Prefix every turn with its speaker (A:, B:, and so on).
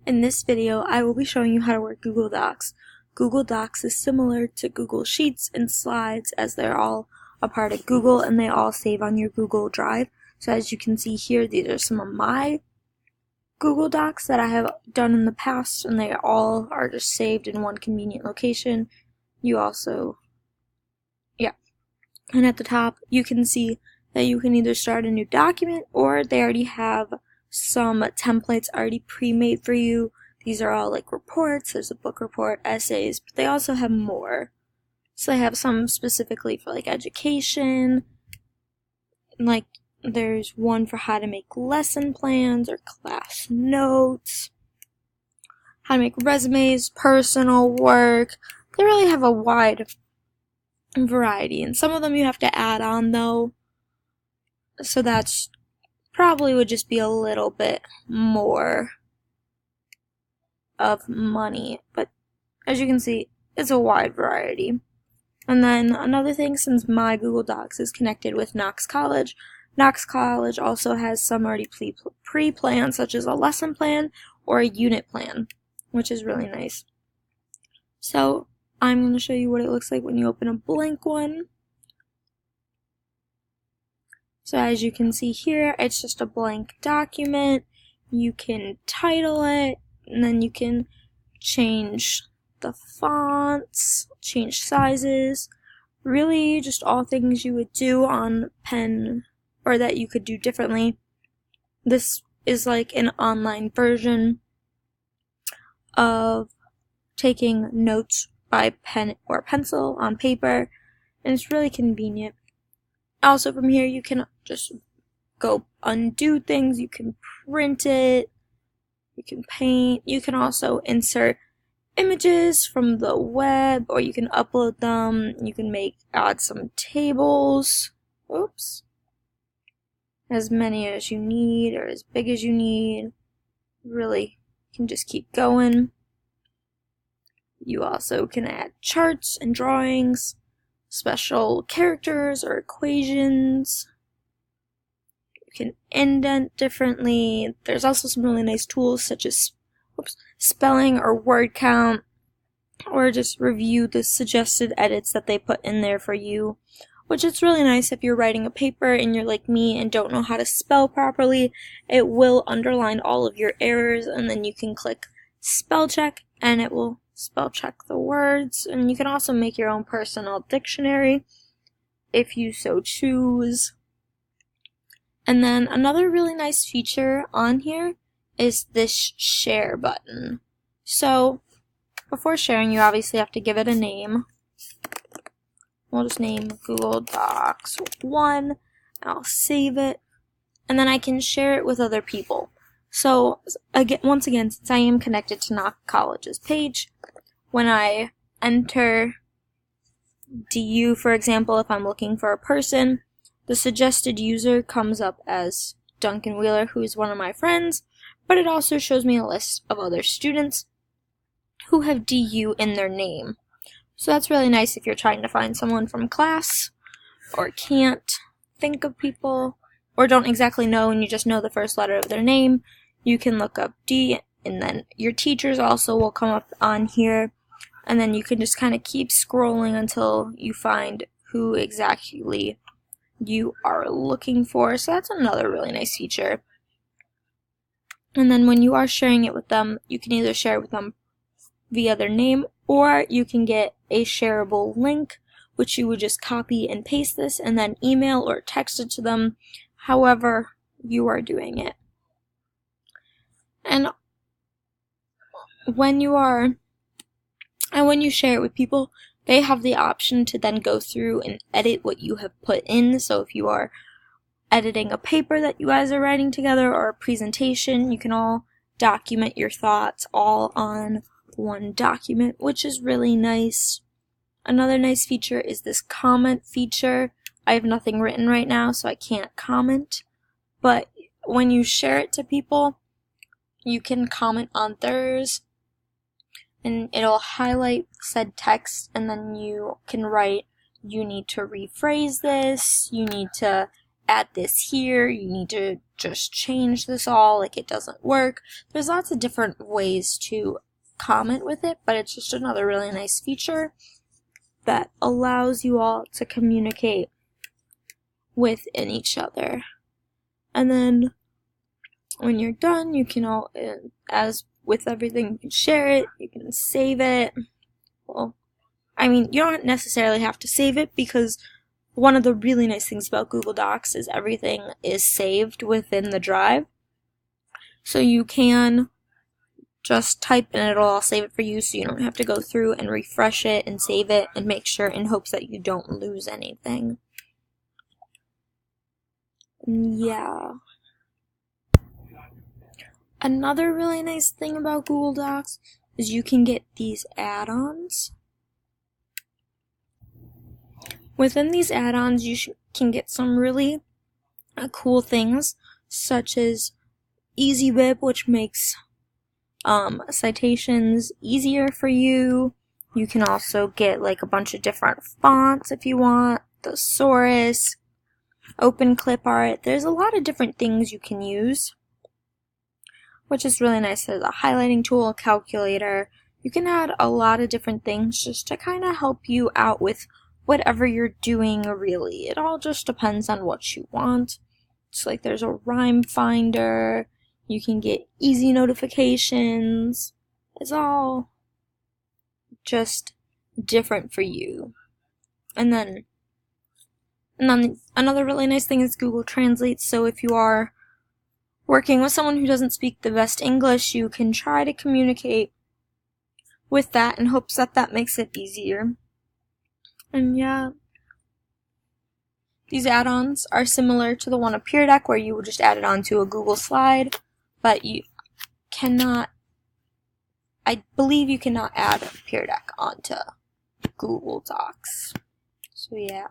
A: In this video, I will be showing you how to work Google Docs. Google Docs is similar to Google Sheets and Slides as they're all a part of Google and they all save on your Google Drive. So as you can see here, these are some of my Google Docs that I have done in the past, and they all are just saved in one convenient location. And at the top, you can see that you can either start a new document or they already have some templates already pre-made for you. These are all like reports. There's a book report, essays, but they also have more. So they have some specifically for like education, like there's one for how to make lesson plans or class notes, how to make resumes, personal work. They really have a wide variety, and some of them you have to add on though, so that's probably would just be a little bit more of money, but as you can see, it's a wide variety. And then another thing, since my Google Docs is connected with Knox College also has some already pre-planned, such as a lesson plan or a unit plan, which is really nice. So I'm going to show you what it looks like when you open a blank one. So as you can see here, it's just a blank document. You can title it, and then you can change the fonts, change sizes, really just all things you would do on pen or that you could do differently. This is like an online version of taking notes by pen or pencil on paper, and it's really convenient. Also from here you can just go undo things, you can print it, you can paint, you can also insert images from the web, or you can upload them, you can add some tables, as many as you need or as big as you need. Really, you can just keep going. You also can add charts and drawings, special characters or equations. You can indent differently. There's also some really nice tools such as spelling or word count, or just review the suggested edits that they put in there for you, which is really nice if you're writing a paper and you're like me and don't know how to spell properly. It will underline all of your errors, and then you can click spell check and it will spell check the words. And you can also make your own personal dictionary if you so choose. And then another really nice feature on here is this share button. So before sharing, you obviously have to give it a name. We'll just name Google Docs 1. I'll save it, and then I can share it with other people. So once again, since I am connected to Knox College's page, when I enter DU, for example, if I'm looking for a person, the suggested user comes up as Duncan Wheeler, who is one of my friends, but it also shows me a list of other students who have DU in their name. So that's really nice if you're trying to find someone from class, or can't think of people, or don't exactly know and you just know the first letter of their name. You can look up D, and then your teachers also will come up on here, and then you can just kind of keep scrolling until you find who exactly you are looking for. So that's another really nice feature. And then when you are sharing it with them, you can either share it with them via their name, or you can get a shareable link, which you would just copy and paste this and then email or text it to them, however you are doing it. And when you share it with people, they have the option to then go through and edit what you have put in. So if you are editing a paper that you guys are writing together or a presentation, you can all document your thoughts all on one document, which is really nice. Another nice feature is this comment feature. I have nothing written right now, so I can't comment, but when you share it to people, you can comment on theirs, and it'll highlight said text, and then you can write, you need to rephrase this, you need to add this here, you need to just change this all, like it doesn't work. There's lots of different ways to comment with it, but it's just another really nice feature that allows you all to communicate within each other. And then when you're done, you can all, as with everything, you can share it, you can save it. Well, I mean, you don't necessarily have to save it, because one of the really nice things about Google Docs is everything is saved within the drive. So you can just type and it'll all save it for you, so you don't have to go through and refresh it and save it and make sure, in hopes that you don't lose anything. Yeah. Another really nice thing about Google Docs is you can get these add-ons. Within these add-ons, you can get some really cool things, such as EasyBib, which makes citations easier for you. You can also get like a bunch of different fonts if you want, Thesaurus, OpenClipArt. There's a lot of different things you can use, which is really nice. There's a highlighting tool, a calculator. You can add a lot of different things just to kind of help you out with whatever you're doing, really. It all just depends on what you want. So like there's a rhyme finder, you can get easy notifications. It's all just different for you. And then another really nice thing is Google Translate. So if you are working with someone who doesn't speak the best English, you can try to communicate with that in hopes that that makes it easier. And yeah, these add-ons are similar to the one of Peer Deck, where you would just add it onto a Google slide, but you cannot, I believe you cannot add Peer Deck onto Google Docs. So yeah.